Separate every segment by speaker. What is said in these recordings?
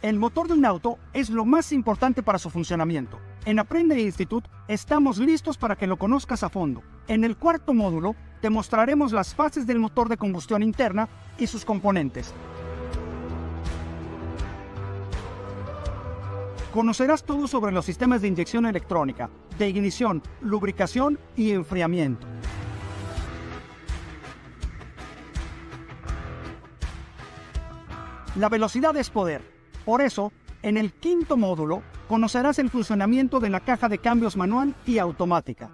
Speaker 1: El motor de un auto es lo más importante para su funcionamiento. En Aprende Institute estamos listos para que lo conozcas a fondo. En el cuarto módulo te mostraremos las fases del motor de combustión interna y sus componentes. Conocerás todo sobre los sistemas de inyección electrónica, de ignición, lubricación y enfriamiento. La velocidad es poder. Por eso, en el quinto módulo, conocerás el funcionamiento de la caja de cambios manual y automática.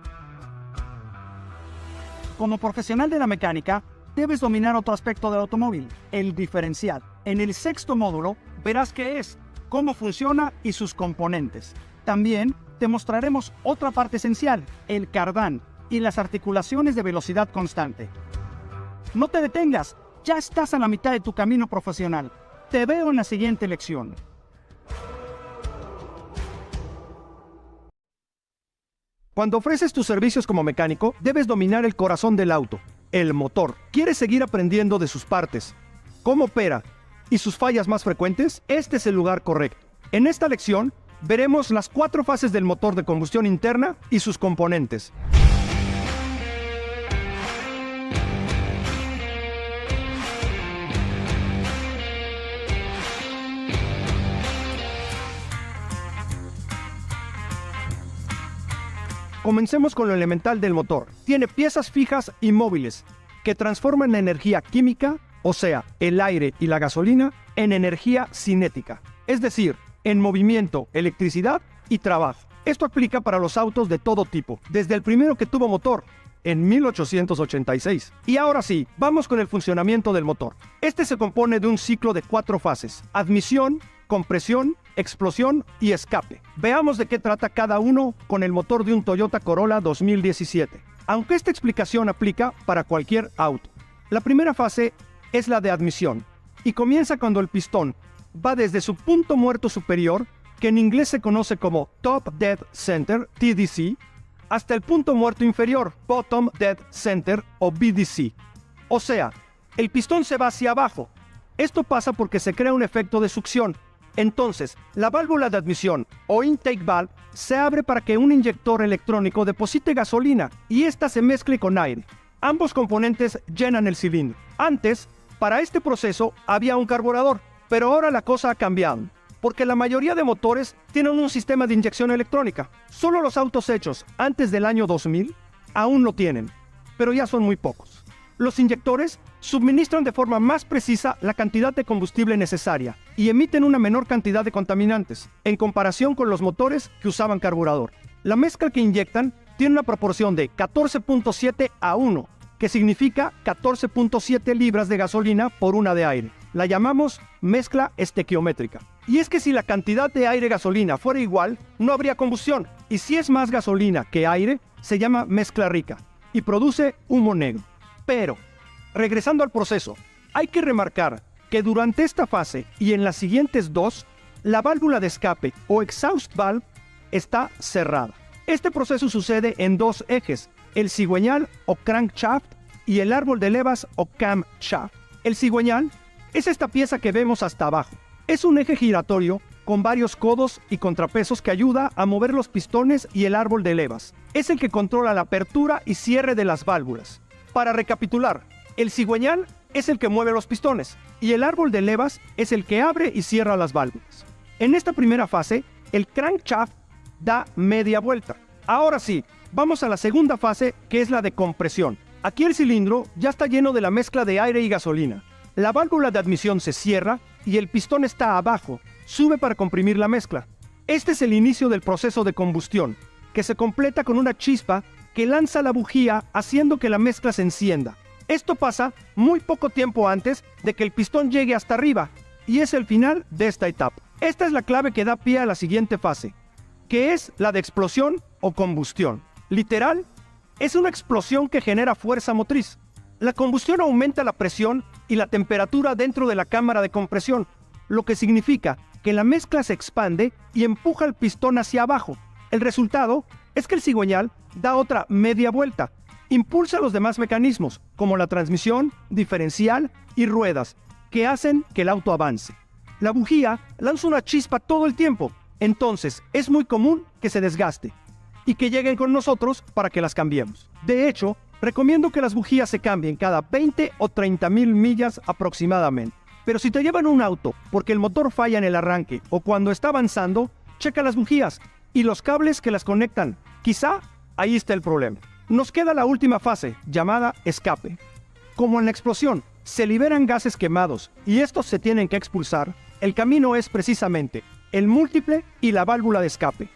Speaker 1: Como profesional de la mecánica, debes dominar otro aspecto del automóvil, el diferencial. En el sexto módulo, verás qué es, cómo funciona y sus componentes. También te mostraremos otra parte esencial, el cardán y las articulaciones de velocidad constante. No te detengas, ya estás a la mitad de tu camino profesional. Te veo en la siguiente lección.
Speaker 2: Cuando ofreces tus servicios como mecánico, debes dominar el corazón del auto, el motor. ¿Quieres seguir aprendiendo de sus partes, cómo opera y sus fallas más frecuentes? Este es el lugar correcto. En esta lección, veremos las 4 fases del motor de combustión interna y sus componentes. Comencemos con lo elemental del motor. Tiene piezas fijas y móviles que transforman la energía química, o sea, el aire y la gasolina, en energía cinética, es decir, en movimiento, electricidad y trabajo. Esto aplica para los autos de todo tipo, desde el primero que tuvo motor, en 1886. Y ahora sí, vamos con el funcionamiento del motor. Este se compone de un ciclo de 4 fases: admisión, compresión, explosión y escape. Veamos de qué trata cada uno con el motor de un Toyota Corolla 2017, aunque esta explicación aplica para cualquier auto. La primera fase es la de admisión y comienza cuando el pistón va desde su punto muerto superior, que en inglés se conoce como Top Dead Center, TDC, hasta el punto muerto inferior, Bottom Dead Center o BDC. O sea, el pistón se va hacia abajo. Esto pasa porque se crea un efecto de succión. Entonces, la válvula de admisión o intake valve se abre para que un inyector electrónico deposite gasolina y ésta se mezcle con aire. Ambos componentes llenan el cilindro. Antes, para este proceso había un carburador, pero ahora la cosa ha cambiado, porque la mayoría de motores tienen un sistema de inyección electrónica. Solo los autos hechos antes del año 2000 aún lo tienen, pero ya son muy pocos. Los inyectores suministran de forma más precisa la cantidad de combustible necesaria y emiten una menor cantidad de contaminantes, en comparación con los motores que usaban carburador. La mezcla que inyectan tiene una proporción de 14.7 a 1, que significa 14.7 libras de gasolina por una de aire. La llamamos mezcla estequiométrica. Y es que si la cantidad de aire-gasolina fuera igual, no habría combustión. Y si es más gasolina que aire, se llama mezcla rica y produce humo negro. Pero, regresando al proceso, hay que remarcar que durante esta fase y en las siguientes 2, la válvula de escape o exhaust valve está cerrada. Este proceso sucede en 2 ejes, el cigüeñal o crankshaft y el árbol de levas o camshaft. El cigüeñal es esta pieza que vemos hasta abajo. Es un eje giratorio con varios codos y contrapesos que ayuda a mover los pistones, y el árbol de levas es el que controla la apertura y cierre de las válvulas. Para recapitular, el cigüeñal es el que mueve los pistones y el árbol de levas es el que abre y cierra las válvulas. En esta primera fase, el crankshaft da media vuelta. Ahora sí, vamos a la segunda fase, que es la de compresión. Aquí el cilindro ya está lleno de la mezcla de aire y gasolina. La válvula de admisión se cierra y el pistón está abajo, sube para comprimir la mezcla. Este es el inicio del proceso de combustión, que se completa con una chispa que lanza la bujía haciendo que la mezcla se encienda. Esto pasa muy poco tiempo antes de que el pistón llegue hasta arriba y es el final de esta etapa. Esta es la clave que da pie a la siguiente fase, que es la de explosión o combustión. Literal, es una explosión que genera fuerza motriz. La combustión aumenta la presión y la temperatura dentro de la cámara de compresión, lo que significa que la mezcla se expande y empuja el pistón hacia abajo. El resultado es que el cigüeñal da otra media vuelta, impulsa los demás mecanismos, como la transmisión, diferencial y ruedas, que hacen que el auto avance. La bujía lanza una chispa todo el tiempo, entonces es muy común que se desgaste y que lleguen con nosotros para que las cambiemos. De hecho, recomiendo que las bujías se cambien cada 20 o 30,000 millas aproximadamente. Pero si te llevan un auto porque el motor falla en el arranque o cuando está avanzando, checa las bujías y los cables que las conectan. Quizá ahí está el problema. Nos queda la última fase, llamada escape. Como en la explosión, se liberan gases quemados y estos se tienen que expulsar, el camino es precisamente el múltiple y la válvula de escape.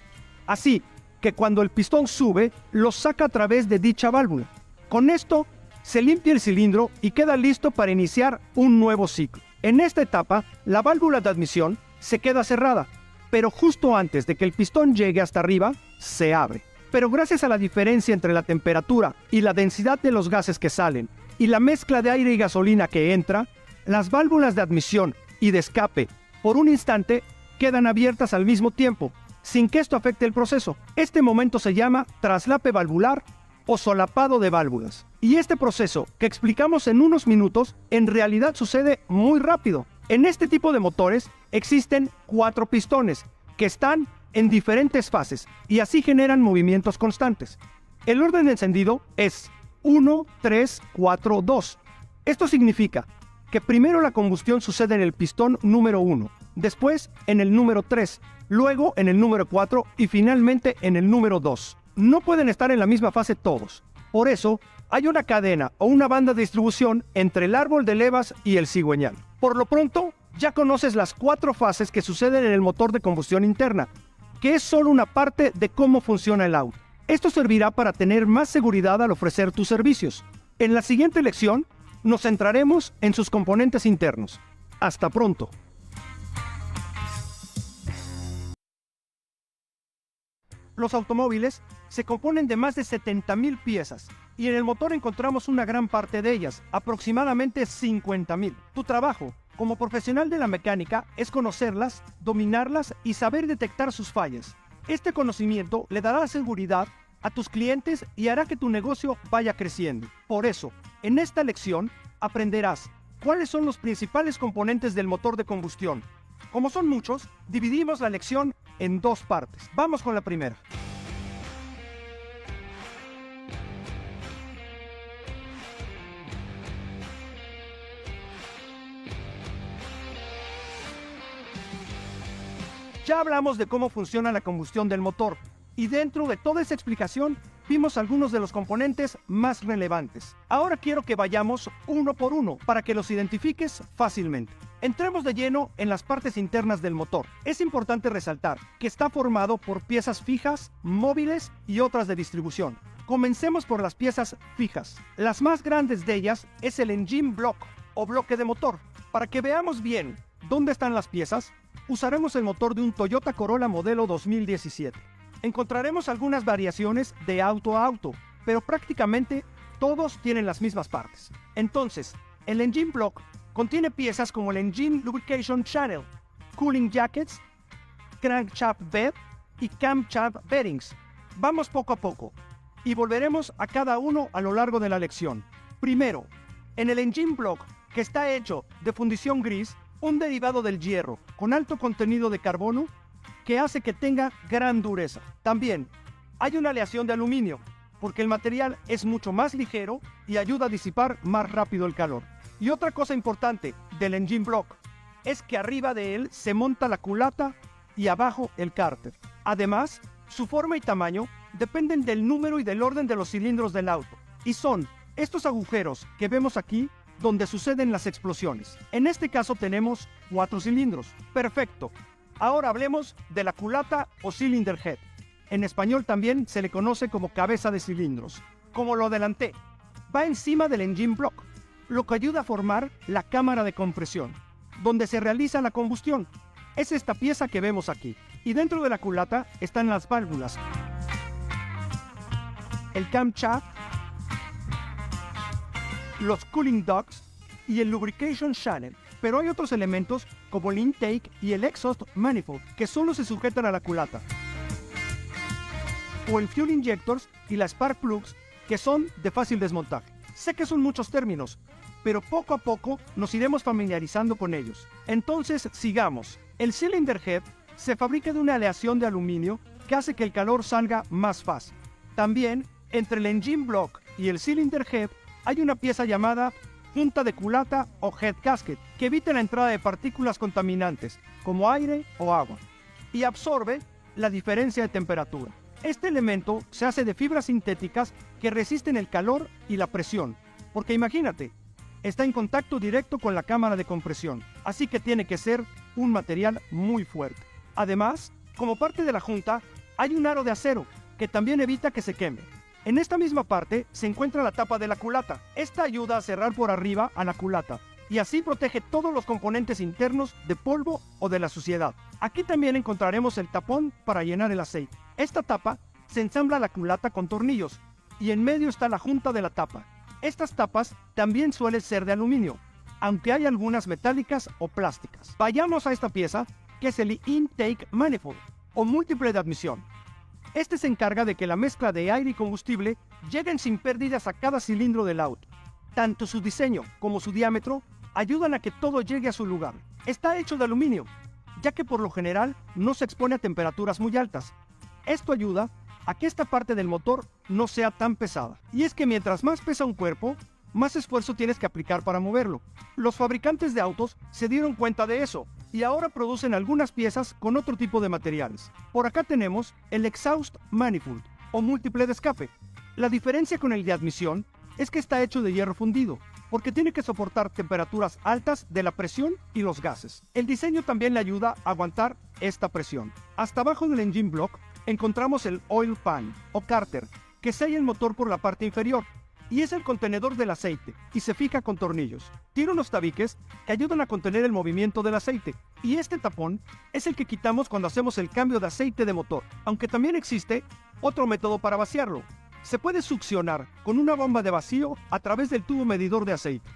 Speaker 2: Así que cuando el pistón sube, lo saca a través de dicha válvula. Con esto, se limpia el cilindro y queda listo para iniciar un nuevo ciclo. En esta etapa, la válvula de admisión se queda cerrada, pero justo antes de que el pistón llegue hasta arriba, se abre. Pero gracias a la diferencia entre la temperatura y la densidad de los gases que salen y la mezcla de aire y gasolina que entra, las válvulas de admisión y de escape, por un instante, quedan abiertas al mismo tiempo, sin que esto afecte el proceso. Este momento se llama traslape valvular o solapado de válvulas. Y este proceso, que explicamos en unos minutos, en realidad sucede muy rápido. En este tipo de motores existen 4 pistones que están en diferentes fases y así generan movimientos constantes. El orden de encendido es 1, 3, 4, 2. Esto significa que primero la combustión sucede en el pistón número 1, después en el número 3, luego en el número 4 y finalmente en el número 2. No pueden estar en la misma fase todos. Por eso, hay una cadena o una banda de distribución entre el árbol de levas y el cigüeñal. Por lo pronto, ya conoces las 4 fases que suceden en el motor de combustión interna, que es solo una parte de cómo funciona el auto. Esto servirá para tener más seguridad al ofrecer tus servicios. En la siguiente lección, nos centraremos en sus componentes internos. Hasta pronto. Los automóviles se componen de más de 70,000 piezas y en el motor encontramos una gran parte de ellas, aproximadamente 50,000. Tu trabajo como profesional de la mecánica es conocerlas, dominarlas y saber detectar sus fallas. Este conocimiento le dará seguridad a tus clientes y hará que tu negocio vaya creciendo. Por eso, en esta lección aprenderás cuáles son los principales componentes del motor de combustión. Como son muchos, dividimos la lección en 2 partes. Vamos con la primera. Ya hablamos de cómo funciona la combustión del motor y dentro de toda esa explicación vimos algunos de los componentes más relevantes. Ahora quiero que vayamos uno por uno para que los identifiques fácilmente. Entremos de lleno en las partes internas del motor. Es importante resaltar que está formado por piezas fijas, móviles y otras de distribución. Comencemos por las piezas fijas. Las más grandes de ellas es el engine block o bloque de motor. Para que veamos bien dónde están las piezas, usaremos el motor de un Toyota Corolla modelo 2017. Encontraremos algunas variaciones de auto a auto, pero prácticamente todos tienen las mismas partes. Entonces, el engine block contiene piezas como el Engine Lubrication Channel, Cooling Jackets, Crankshaft Bed y Camshaft Bearings. Vamos poco a poco y volveremos a cada uno a lo largo de la lección. Primero, en el Engine Block, que está hecho de fundición gris, un derivado del hierro con alto contenido de carbono que hace que tenga gran dureza. También hay una aleación de aluminio, porque el material es mucho más ligero y ayuda a disipar más rápido el calor. Y otra cosa importante del engine block es que arriba de él se monta la culata y abajo el cárter. Además, su forma y tamaño dependen del número y del orden de los cilindros del auto. Y son estos agujeros que vemos aquí donde suceden las explosiones. En este caso tenemos 4 cilindros. Perfecto. Ahora hablemos de la culata o cylinder head. En español también se le conoce como cabeza de cilindros. Como lo adelanté, va encima del engine block, lo que ayuda a formar la cámara de compresión, donde se realiza la combustión. Es esta pieza que vemos aquí. Y dentro de la culata están las válvulas, el camshaft, los cooling ducts y el lubrication channel. Pero hay otros elementos como el intake y el exhaust manifold que solo se sujetan a la culata, o el fuel injectors y las spark plugs que son de fácil desmontaje. Sé que son muchos términos, pero poco a poco nos iremos familiarizando con ellos. Entonces, sigamos. El cylinder head se fabrica de una aleación de aluminio que hace que el calor salga más fácil. También, entre el engine block y el cylinder head hay una pieza llamada junta de culata o head gasket que evita la entrada de partículas contaminantes como aire o agua y absorbe la diferencia de temperatura. Este elemento se hace de fibras sintéticas que resisten el calor y la presión, porque imagínate, está en contacto directo con la cámara de compresión, así que tiene que ser un material muy fuerte. Además, como parte de la junta, hay un aro de acero que también evita que se queme. En esta misma parte se encuentra la tapa de la culata. Esta ayuda a cerrar por arriba a la culata y así protege todos los componentes internos de polvo o de la suciedad. Aquí también encontraremos el tapón para llenar el aceite. Esta tapa se ensambla la culata con tornillos y en medio está la junta de la tapa. Estas tapas también suelen ser de aluminio, aunque hay algunas metálicas o plásticas. Vayamos a esta pieza que es el intake manifold o múltiple de admisión. Este se encarga de que la mezcla de aire y combustible lleguen sin pérdidas a cada cilindro del auto. Tanto su diseño como su diámetro ayudan a que todo llegue a su lugar. Está hecho de aluminio, ya que por lo general no se expone a temperaturas muy altas. Esto ayuda a que esta parte del motor no sea tan pesada. Y es que mientras más pesa un cuerpo, más esfuerzo tienes que aplicar para moverlo. Los fabricantes de autos se dieron cuenta de eso y ahora producen algunas piezas con otro tipo de materiales. Por acá tenemos el exhaust manifold o múltiple de escape. La diferencia con el de admisión es que está hecho de hierro fundido, porque tiene que soportar temperaturas altas de la presión y los gases. El diseño también le ayuda a aguantar esta presión. Hasta abajo del engine block encontramos el oil pan o cárter, que sella el motor por la parte inferior, y es el contenedor del aceite, y se fija con tornillos. Tiene unos tabiques que ayudan a contener el movimiento del aceite, y este tapón es el que quitamos cuando hacemos el cambio de aceite de motor, aunque también existe otro método para vaciarlo. Se puede succionar con una bomba de vacío a través del tubo medidor de aceite.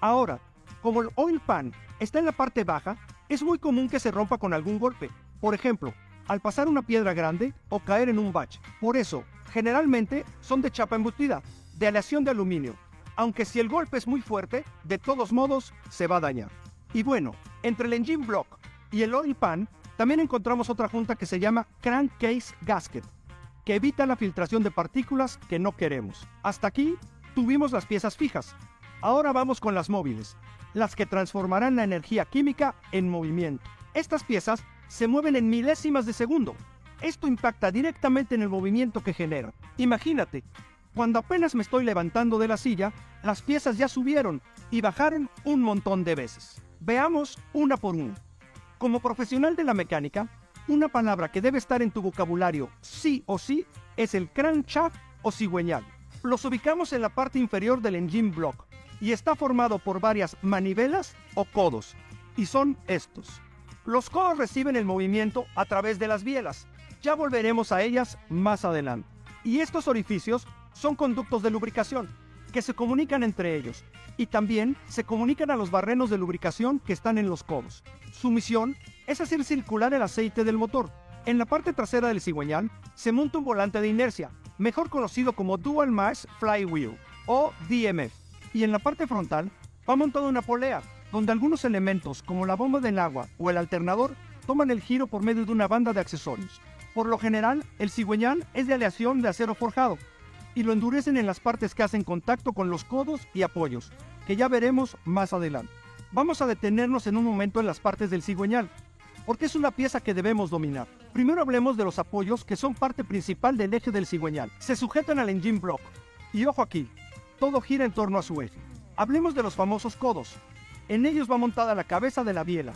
Speaker 2: Ahora, como el oil pan está en la parte baja, es muy común que se rompa con algún golpe, por ejemplo, al pasar una piedra grande o caer en un bache. Por eso, generalmente son de chapa embutida, de aleación de aluminio, aunque si el golpe es muy fuerte, de todos modos se va a dañar. Y bueno, entre el engine block y el oil pan, también encontramos otra junta que se llama crankcase gasket, que evita la filtración de partículas que no queremos. Hasta aquí tuvimos las piezas fijas. Ahora vamos con las móviles, las que transformarán la energía química en movimiento. Estas piezas se mueven en milésimas de segundo. Esto impacta directamente en el movimiento que genera. Imagínate, cuando apenas me estoy levantando de la silla, las piezas ya subieron y bajaron un montón de veces. Veamos una por una. Como profesional de la mecánica, una palabra que debe estar en tu vocabulario sí o sí es el crankshaft o cigüeñal. Los ubicamos en la parte inferior del engine block y está formado por varias manivelas o codos, y son estos. Los codos reciben el movimiento a través de las bielas. Ya volveremos a ellas más adelante. Y estos orificios son conductos de lubricación que se comunican entre ellos y también se comunican a los barrenos de lubricación que están en los codos. Su misión es hacer circular el aceite del motor. En la parte trasera del cigüeñal se monta un volante de inercia, mejor conocido como Dual Mass Flywheel o DMF, y en la parte frontal va montada una polea donde algunos elementos como la bomba del agua o el alternador toman el giro por medio de una banda de accesorios. Por lo general, el cigüeñal es de aleación de acero forjado y lo endurecen en las partes que hacen contacto con los codos y apoyos, que ya veremos más adelante. Vamos a detenernos en un momento en las partes del cigüeñal, porque es una pieza que debemos dominar. Primero hablemos de los apoyos, que son parte principal del eje del cigüeñal. Se sujetan al engine block, y ojo aquí, todo gira en torno a su eje. Hablemos de los famosos codos. En ellos va montada la cabeza de la biela,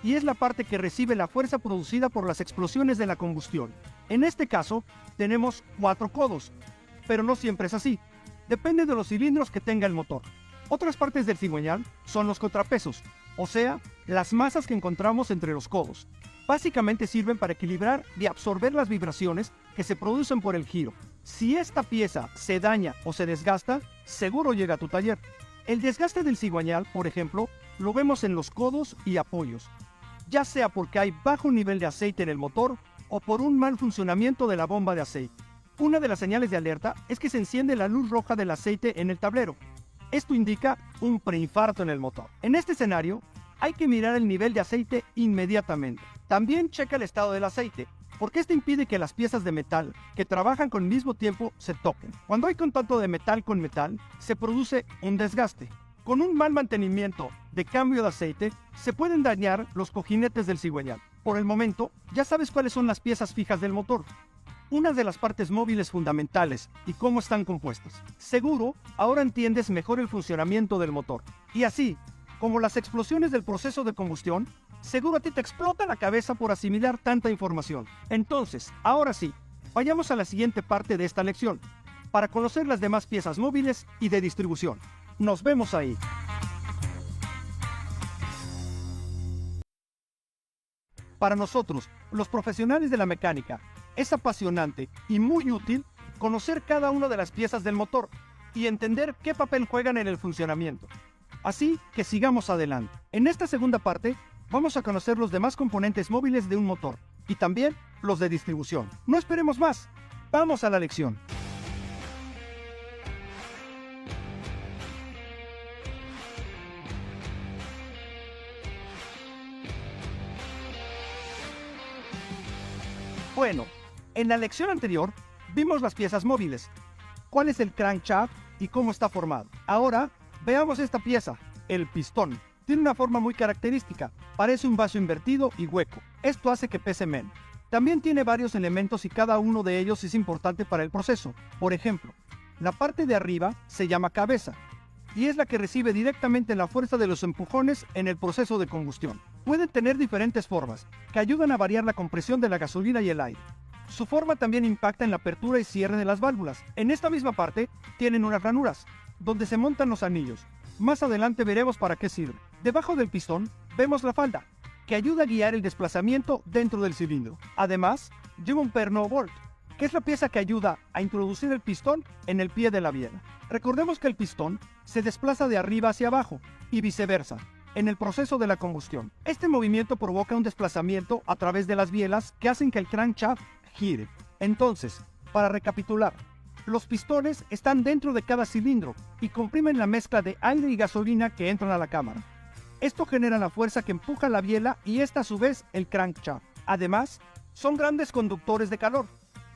Speaker 2: y es la parte que recibe la fuerza producida por las explosiones de la combustión. En este caso, tenemos 4 codos, pero no siempre es así. Depende de los cilindros que tenga el motor. Otras partes del cigüeñal son los contrapesos, o sea, las masas que encontramos entre los codos. Básicamente sirven para equilibrar y absorber las vibraciones que se producen por el giro. Si esta pieza se daña o se desgasta, seguro llega a tu taller. El desgaste del cigüeñal, por ejemplo, lo vemos en los codos y apoyos, ya sea porque hay bajo nivel de aceite en el motor o por un mal funcionamiento de la bomba de aceite. Una de las señales de alerta es que se enciende la luz roja del aceite en el tablero.
Speaker 1: Esto indica un preinfarto en el motor. En este escenario, hay que mirar el nivel de aceite inmediatamente. También checa el estado del aceite, porque esto impide que las piezas de metal que trabajan con el mismo tiempo se toquen. Cuando hay contacto de metal con metal, se produce un desgaste. Con un mal mantenimiento de cambio de aceite, se pueden dañar los cojinetes del cigüeñal. Por el momento, ya sabes cuáles son las piezas fijas del motor, una de las partes móviles fundamentales y cómo están compuestas. Seguro, ahora entiendes mejor el funcionamiento del motor. Y así, como las explosiones del proceso de combustión, seguro a ti te explota la cabeza por asimilar tanta información. Entonces, ahora sí, vayamos a la siguiente parte de esta lección, para conocer las demás piezas móviles y de distribución. Nos vemos ahí. Para nosotros, los profesionales de la mecánica, es apasionante y muy útil conocer cada una de las piezas del motor y entender qué papel juegan en el funcionamiento. Así que sigamos adelante. En esta segunda parte, vamos a conocer los demás componentes móviles de un motor y también los de distribución. No esperemos más. Vamos a la lección. Bueno, en la lección anterior vimos las piezas móviles, cuál es el crankshaft y cómo está formado. Ahora veamos esta pieza, el pistón. Tiene una forma muy característica, parece un vaso invertido y hueco. Esto hace que pese menos. También tiene varios elementos y cada uno de ellos es importante para el proceso. Por ejemplo, la parte de arriba se llama cabeza y es la que recibe directamente la fuerza de los empujones en el proceso de combustión. Pueden tener diferentes formas, que ayudan a variar la compresión de la gasolina y el aire. Su forma también impacta en la apertura y cierre de las válvulas. En esta misma parte tienen unas ranuras, donde se montan los anillos. Más adelante veremos para qué sirve. Debajo del pistón vemos la falda, que ayuda a guiar el desplazamiento dentro del cilindro. Además, lleva un perno o bolt, que es la pieza que ayuda a introducir el pistón en el pie de la biela. Recordemos que el pistón se desplaza de arriba hacia abajo y viceversa en el proceso de la combustión. Este movimiento provoca un desplazamiento a través de las bielas que hacen que el crankshaft gire. Entonces, para recapitular, los pistones están dentro de cada cilindro y comprimen la mezcla de aire y gasolina que entran a la cámara. Esto genera la fuerza que empuja la biela y esta a su vez el crankshaft. Además, son grandes conductores de calor.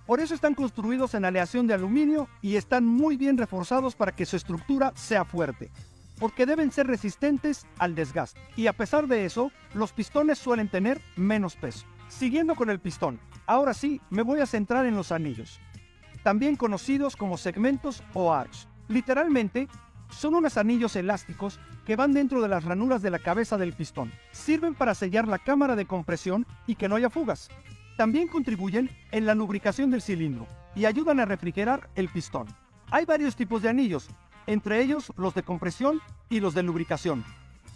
Speaker 1: Por eso están construidos en aleación de aluminio y están muy bien reforzados para que su estructura sea fuerte, porque deben ser resistentes al desgaste. Y a pesar de eso, los pistones suelen tener menos peso. Siguiendo con el pistón, ahora sí me voy a centrar en los anillos, también conocidos como segmentos o arcs. Literalmente, son unos anillos elásticos que van dentro de las ranuras de la cabeza del pistón. Sirven para sellar la cámara de compresión y que no haya fugas. También contribuyen en la lubricación del cilindro y ayudan a refrigerar el pistón. Hay varios tipos de anillos, entre ellos los de compresión y los de lubricación.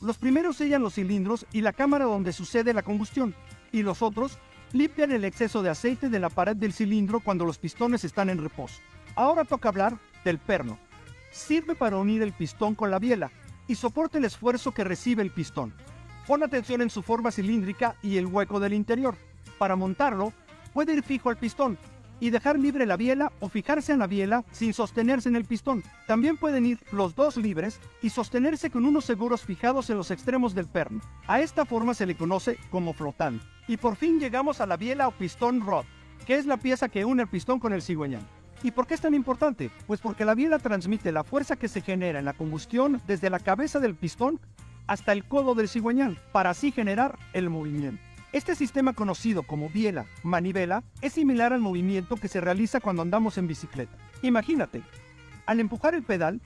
Speaker 1: Los primeros sellan los cilindros y la cámara donde sucede la combustión, y los otros limpian el exceso de aceite de la pared del cilindro cuando los pistones están en reposo. Ahora toca hablar del perno. Sirve para unir el pistón con la biela y soporta el esfuerzo que recibe el pistón. Pon atención en su forma cilíndrica y el hueco del interior. Para montarlo, puede ir fijo al pistón y dejar libre la biela o fijarse en la biela sin sostenerse en el pistón. También pueden ir los dos libres y sostenerse con unos seguros fijados en los extremos del perno. A esta forma se le conoce como flotante. Y por fin llegamos a la biela o pistón rod, que es la pieza que une el pistón con el cigüeñal. ¿Y por qué es tan importante? Pues porque la biela transmite la fuerza que se genera en la combustión desde la cabeza del pistón hasta el codo del cigüeñal, para así generar el movimiento. Este sistema conocido como biela, manivela, es similar al movimiento que se realiza cuando andamos en bicicleta. Imagínate, al empujar el pedal,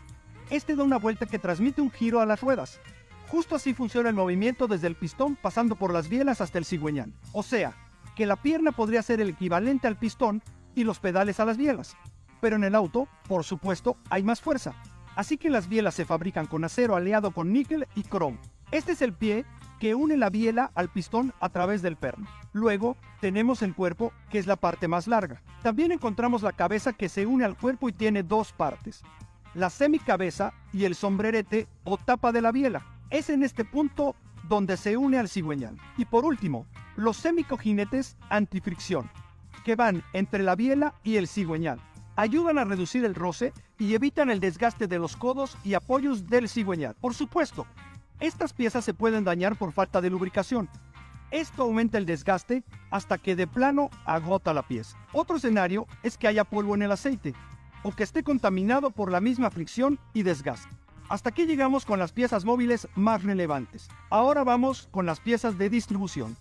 Speaker 1: este da una vuelta que transmite un giro a las ruedas. Justo así funciona el movimiento desde el pistón pasando por las bielas hasta el cigüeñal. O sea, que la pierna podría ser el equivalente al pistón y los pedales a las bielas. Pero en el auto, por supuesto, hay más fuerza. Así que las bielas se fabrican con acero aleado con níquel y cromo. Este es el pie que une la biela al pistón a través del perno. Luego tenemos el cuerpo, que es la parte más larga. También encontramos la cabeza, que se une al cuerpo y tiene dos partes: la semicabeza y el sombrerete o tapa de la biela. Es en este punto donde se une al cigüeñal. Y por último, los semicojinetes antifricción, que van entre la biela y el cigüeñal. Ayudan a reducir el roce y evitan el desgaste de los codos y apoyos del cigüeñal. Por supuesto, estas piezas se pueden dañar por falta de lubricación. Esto aumenta el desgaste hasta que de plano agota la pieza. Otro escenario es que haya polvo en el aceite o que esté contaminado por la misma fricción y desgaste. Hasta aquí llegamos con las piezas móviles más relevantes. Ahora vamos con las piezas de distribución.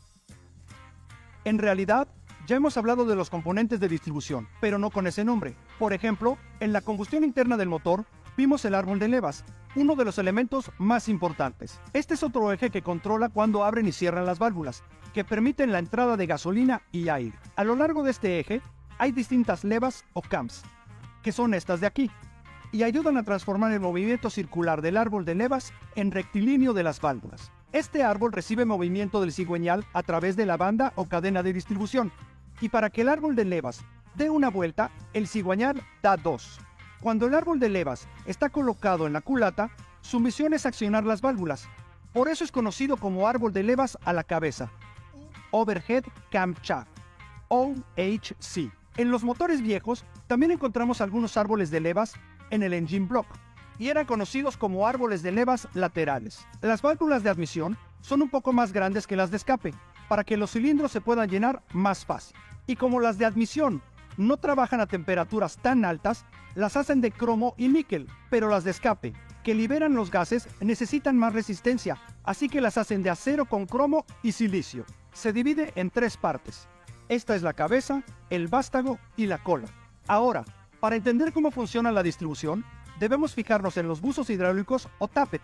Speaker 1: En realidad, ya hemos hablado de los componentes de distribución, pero no con ese nombre. Por ejemplo, en la combustión interna del motor, vimos el árbol de levas, uno de los elementos más importantes. Este es otro eje que controla cuando abren y cierran las válvulas, que permiten la entrada de gasolina y aire. A lo largo de este eje, hay distintas levas o cams, que son estas de aquí, y ayudan a transformar el movimiento circular del árbol de levas en rectilíneo de las válvulas. Este árbol recibe movimiento del cigüeñal a través de la banda o cadena de distribución, y para que el árbol de levas dé una vuelta, el cigüeñal da dos. Cuando el árbol de levas está colocado en la culata, su misión es accionar las válvulas. Por eso es conocido como árbol de levas a la cabeza, Overhead Camshaft, OHC. En los motores viejos también encontramos algunos árboles de levas en el engine block, y eran conocidos como árboles de levas laterales. Las válvulas de admisión son un poco más grandes que las de escape, para que los cilindros se puedan llenar más fácil. Y como las de admisión no trabajan a temperaturas tan altas, las hacen de cromo y níquel, pero las de escape, que liberan los gases, necesitan más resistencia, así que las hacen de acero con cromo y silicio. Se divide en tres partes. Esta es la cabeza, el vástago y la cola. Ahora, para entender cómo funciona la distribución, debemos fijarnos en los buzos hidráulicos o tappet,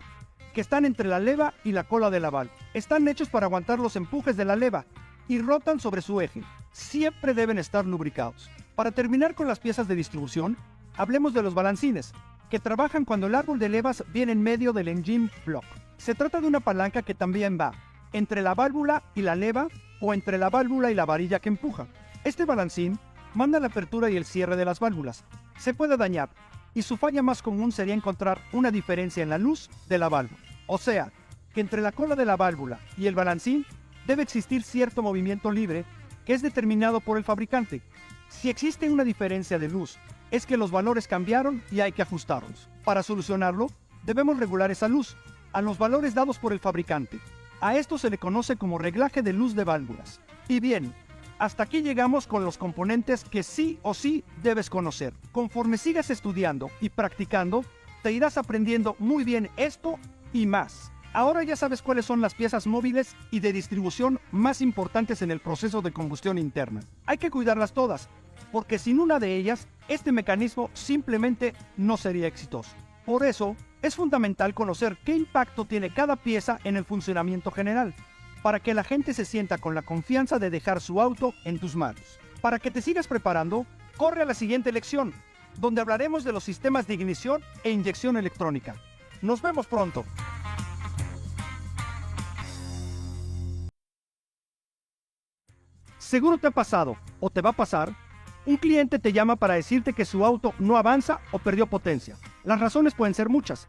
Speaker 1: que están entre la leva y la cola de la válvula. Están hechos para aguantar los empujes de la leva y rotan sobre su eje. Siempre deben estar lubricados. Para terminar con las piezas de distribución, hablemos de los balancines, que trabajan cuando el árbol de levas viene en medio del engine block. Se trata de una palanca que también va entre la válvula y la leva o entre la válvula y la varilla que empuja. Este balancín manda la apertura y el cierre de las válvulas. Se puede dañar, y su falla más común sería encontrar una diferencia en la luz de la válvula. O sea, que entre la cola de la válvula y el balancín debe existir cierto movimiento libre que es determinado por el fabricante. Si existe una diferencia de luz, es que los valores cambiaron y hay que ajustarlos. Para solucionarlo, debemos regular esa luz a los valores dados por el fabricante. A esto se le conoce como reglaje de luz de válvulas. Y bien, hasta aquí llegamos con los componentes que sí o sí debes conocer. Conforme sigas estudiando y practicando, te irás aprendiendo muy bien esto y más. Ahora ya sabes cuáles son las piezas móviles y de distribución más importantes en el proceso de combustión interna. Hay que cuidarlas todas, porque sin una de ellas, este mecanismo simplemente no sería exitoso. Por eso, es fundamental conocer qué impacto tiene cada pieza en el funcionamiento general, para que la gente se sienta con la confianza de dejar su auto en tus manos. Para que te sigas preparando, corre a la siguiente lección, donde hablaremos de los sistemas de ignición e inyección electrónica. ¡Nos vemos pronto! Seguro te ha pasado, o te va a pasar, un cliente te llama para decirte que su auto no avanza o perdió potencia. Las razones pueden ser muchas,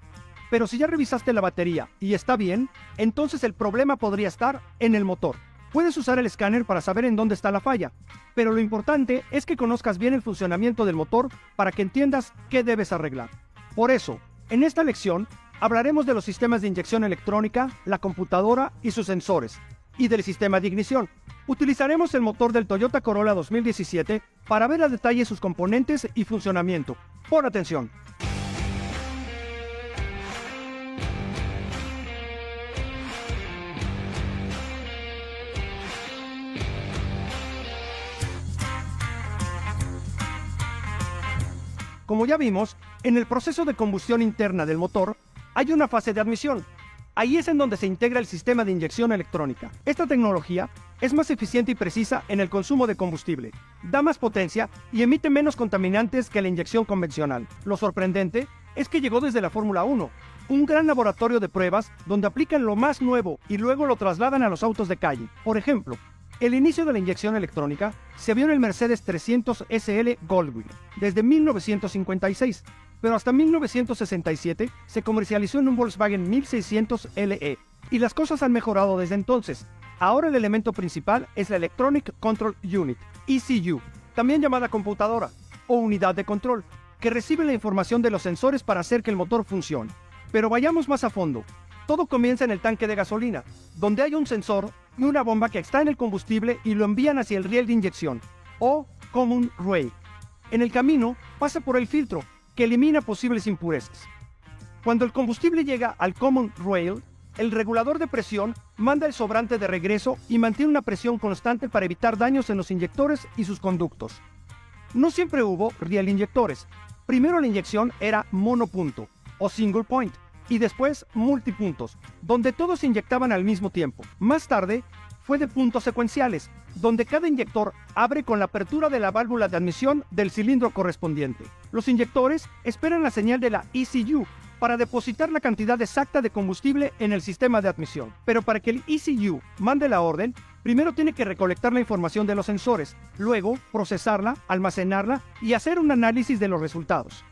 Speaker 1: pero si ya revisaste la batería y está bien, entonces el problema podría estar en el motor. Puedes usar el escáner para saber en dónde está la falla, pero lo importante es que conozcas bien el funcionamiento del motor para que entiendas qué debes arreglar. Por eso, en esta lección, hablaremos de los sistemas de inyección electrónica, la computadora y sus sensores, y del sistema de ignición. Utilizaremos el motor del Toyota Corolla 2017 para ver a detalle sus componentes y funcionamiento. Pon atención. Como ya vimos, en el proceso de combustión interna del motor hay una fase de admisión. Ahí es en donde se integra el sistema de inyección electrónica. Esta tecnología es más eficiente y precisa en el consumo de combustible, da más potencia y emite menos contaminantes que la inyección convencional. Lo sorprendente es que llegó desde la Fórmula 1, un gran laboratorio de pruebas donde aplican lo más nuevo y luego lo trasladan a los autos de calle. Por ejemplo, el inicio de la inyección electrónica se vio en el Mercedes 300 SL Goldwing desde 1956, pero hasta 1967 se comercializó en un Volkswagen 1600 LE, y las cosas han mejorado desde entonces. Ahora el elemento principal es la Electronic Control Unit, ECU, también llamada computadora,
Speaker 2: o unidad de control, que recibe la información de los sensores para hacer que el motor funcione. Pero vayamos más a fondo. Todo comienza en el tanque de gasolina, donde hay un sensor y una bomba que extraen el combustible y lo envían hacia el riel de inyección, o common rail. En el camino pasa por el filtro, que elimina posibles impurezas. Cuando el combustible llega al common rail, el regulador de presión manda el sobrante de regreso y mantiene una presión constante para evitar daños en los inyectores y sus conductos. No siempre hubo riel inyectores. Primero la inyección era monopunto, o single point, y después multipuntos, donde todos se inyectaban al mismo tiempo. Más tarde, fue de puntos secuenciales, donde cada inyector abre con la apertura de la válvula de admisión del cilindro correspondiente. Los inyectores esperan la señal de la ECU para depositar la cantidad exacta de combustible en el sistema de admisión. Pero para que el ECU mande la orden, primero tiene que recolectar la información de los sensores, luego procesarla, almacenarla y hacer un análisis de los resultados.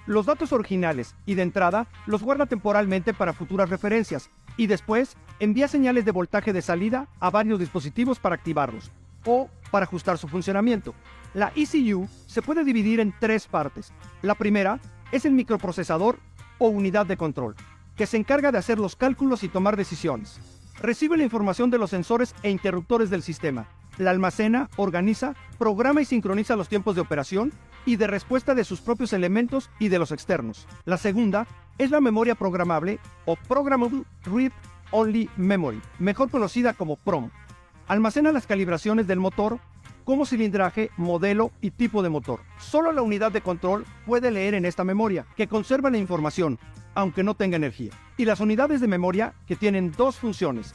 Speaker 2: Los datos originales y de entrada los guarda temporalmente para futuras referencias y después envía señales de voltaje de salida a varios dispositivos para activarlos o para ajustar su funcionamiento. La ECU se puede dividir en tres partes. La primera es el microprocesador o unidad de control, que se encarga de hacer los cálculos y tomar decisiones. Recibe la información de los sensores e interruptores del sistema, la almacena, organiza, programa y sincroniza los tiempos de operación y de respuesta de sus propios elementos y de los externos. La segunda es la memoria programable o Programmable Read Only Memory, mejor conocida como PROM. Almacena las calibraciones del motor, como cilindraje, modelo y tipo de motor. Solo la unidad de control puede leer en esta memoria, que conserva la información, aunque no tenga energía. Y las unidades de memoria, que tienen dos funciones: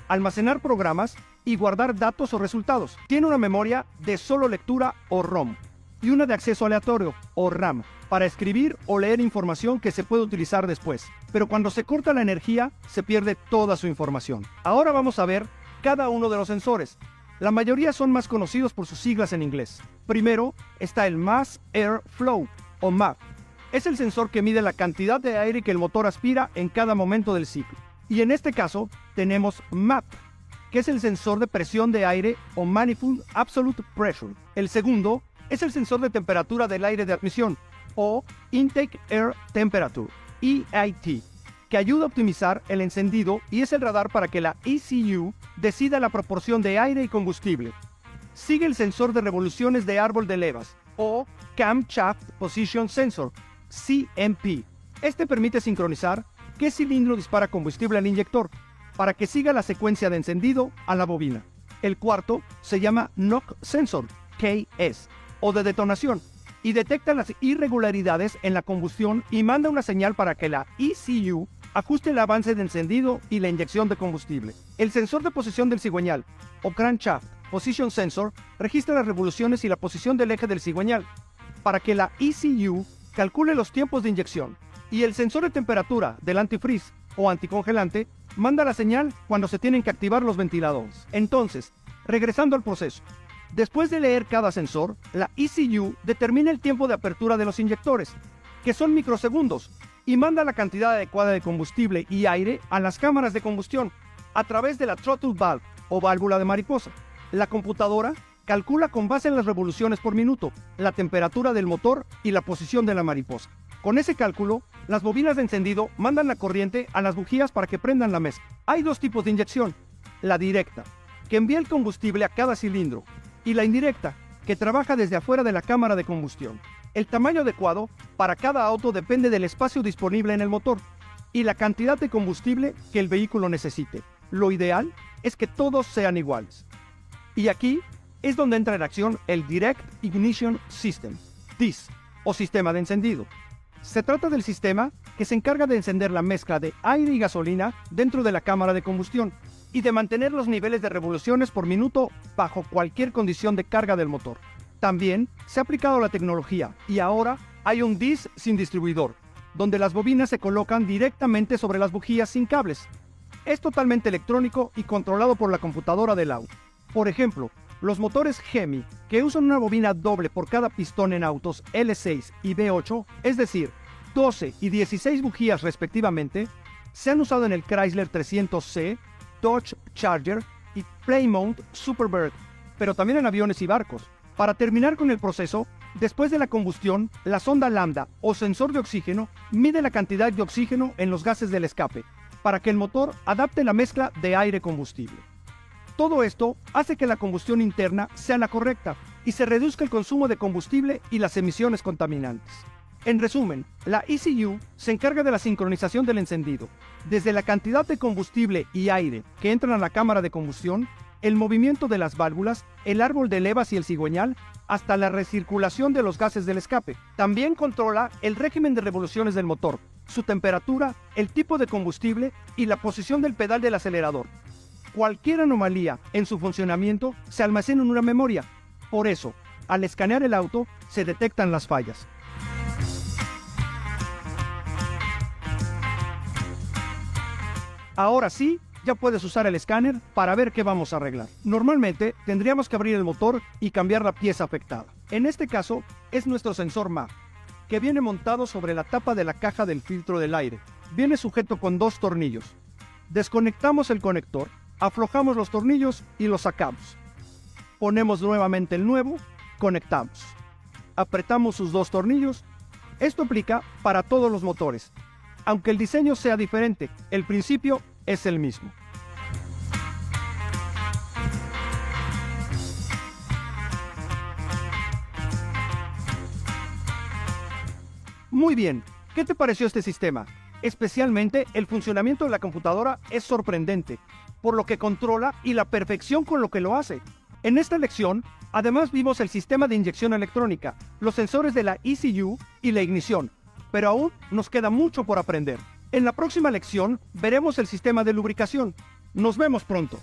Speaker 2: almacenar programas y guardar datos o resultados. Tiene una memoria de solo lectura o ROM y una de acceso aleatorio o RAM para escribir o leer información que se puede utilizar después. Pero cuando se corta la energía, se pierde toda su información. Ahora vamos a ver cada uno de los sensores. La mayoría son más conocidos por sus siglas en inglés. Primero está el Mass Air Flow o MAF. Es el sensor que mide la cantidad de aire que el motor aspira en cada momento del ciclo. Y en este caso tenemos MAP, que es el sensor de presión de aire o Manifold Absolute Pressure. El segundo es el sensor de temperatura del aire de admisión o Intake Air Temperature, EIT, que ayuda a optimizar el encendido y es el radar para que la ECU decida la proporción de aire y combustible. Sigue el sensor de revoluciones de árbol de levas o Camshaft Position Sensor, CMP. Este permite sincronizar qué cilindro dispara combustible al inyector para que siga la secuencia de encendido a la bobina. El cuarto se llama Knock Sensor, KS, o de detonación, y detecta las irregularidades en la combustión y manda una señal para que la ECU ajuste el avance de encendido y la inyección de combustible. El sensor de posición del cigüeñal, o Crankshaft Position Sensor, registra las revoluciones y la posición del eje del cigüeñal para que la ECU calcule los tiempos de inyección. Y el sensor de temperatura del antifreeze o anticongelante manda la señal cuando se tienen que activar los ventiladores. Entonces, regresando al proceso, después de leer cada sensor, la ECU determina el tiempo de apertura de los inyectores, que son microsegundos, y manda la cantidad adecuada de combustible y aire a las cámaras de combustión a través de la throttle valve o válvula de mariposa. La computadora calcula con base en las revoluciones por minuto la temperatura del motor y la posición de la mariposa. Con ese cálculo, las bobinas de encendido mandan la corriente a las bujías para que prendan la mezcla. Hay dos tipos de inyección: la directa, que envía el combustible a cada cilindro, y la indirecta, que trabaja desde afuera de la cámara de combustión. El tamaño adecuado para cada auto depende del espacio disponible en el motor y la cantidad de combustible que el vehículo necesite. Lo ideal es que todos sean iguales. Y aquí es donde entra en acción el Direct Ignition System, DIS, o sistema de encendido. Se trata del sistema que se encarga de encender la mezcla de aire y gasolina dentro de la cámara de combustión y de mantener los niveles de revoluciones por minuto bajo cualquier condición de carga del motor. También se ha aplicado la tecnología y ahora hay un DIS sin distribuidor, donde las bobinas se colocan directamente sobre las bujías sin cables. Es totalmente electrónico y controlado por la computadora del auto. Por ejemplo, los motores Hemi, que usan una bobina doble por cada pistón en autos L6 y V8, es decir, 12 y 16 bujías respectivamente, se han usado en el Chrysler 300C, Dodge Charger y Plymouth Superbird, pero también en aviones y barcos. Para terminar con el proceso, Después de la combustión, la sonda lambda o sensor de oxígeno mide la cantidad de oxígeno en los gases del escape para que el motor adapte la mezcla de aire-combustible. Todo esto hace que la combustión interna sea la correcta y se reduzca el consumo de combustible y las emisiones contaminantes. En resumen, la ECU se encarga de la sincronización del encendido, desde la cantidad de combustible y aire que entran a la cámara de combustión, el movimiento de las válvulas, el árbol de levas y el cigüeñal, hasta la recirculación de los gases del escape. También controla el régimen de revoluciones del motor, su temperatura, el tipo de combustible y la posición del pedal del acelerador. Cualquier anomalía en su funcionamiento se almacena en una memoria. Por eso, al escanear el auto, se detectan las fallas. Ahora sí, ya puedes usar el escáner para ver qué vamos a arreglar. Normalmente, tendríamos que abrir el motor y cambiar la pieza afectada. En este caso, es nuestro sensor MAP, que viene montado sobre la tapa de la caja del filtro del aire. Viene sujeto con 2 tornillos. Desconectamos el conector, aflojamos los tornillos y los sacamos. Ponemos nuevamente el nuevo, conectamos. Apretamos sus 2 tornillos. Esto aplica para todos los motores. Aunque el diseño sea diferente, el principio es el mismo. Muy bien, ¿qué te pareció este sistema? Especialmente el funcionamiento de la computadora es sorprendente, por lo que controla y la perfección con lo que lo hace. En esta lección, además vimos el sistema de inyección electrónica, los sensores de la ECU y la ignición, pero aún nos queda mucho por aprender. En la próxima lección veremos el sistema de lubricación. Nos vemos pronto.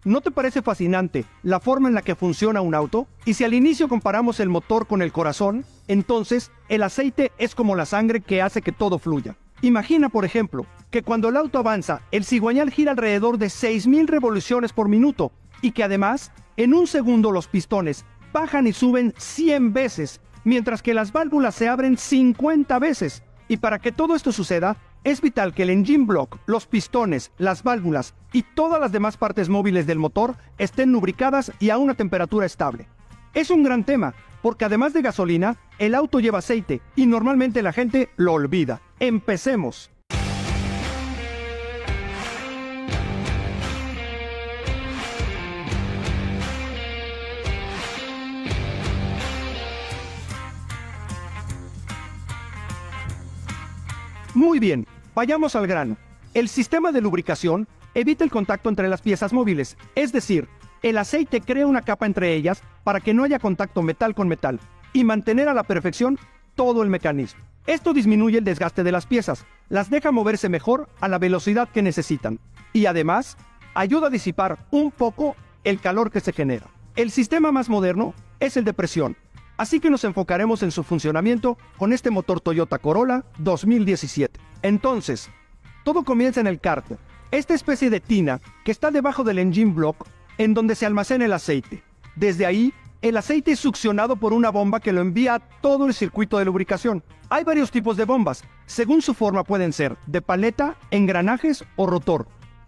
Speaker 2: ¿No te parece fascinante la forma en la que funciona un auto? Y si al inicio comparamos el motor con el corazón, entonces el aceite es como la sangre que hace que todo fluya. Imagina, por ejemplo, que cuando el auto avanza, el cigüeñal gira alrededor de 6.000 revoluciones por minuto y que además, en un segundo los pistones bajan y suben 100 veces, mientras que las válvulas se abren 50 veces. Y para que todo esto suceda, es vital que el engine block, los pistones, las válvulas y todas las demás partes móviles del motor estén lubricadas y a una temperatura estable. Es un gran tema, porque además de gasolina, el auto lleva aceite y normalmente la gente lo olvida. ¡Empecemos! Muy bien, vayamos al grano. El sistema de lubricación evita el contacto entre las piezas móviles, es decir, el aceite crea una capa entre ellas para que no haya contacto metal con metal y mantener a la perfección todo el mecanismo. Esto disminuye el desgaste de las piezas, las deja moverse mejor a la velocidad que necesitan y además ayuda a disipar un poco el calor que se genera. El sistema más moderno es el de presión. Así que nos enfocaremos en su funcionamiento con este motor Toyota Corolla 2017. Entonces, todo comienza en el cárter, esta especie de tina que está debajo del engine block en donde se almacena el aceite. Desde ahí, el aceite es succionado por una bomba que lo envía a todo el circuito de lubricación. Hay varios tipos de bombas, según su forma pueden ser de paleta, engranajes o rotor,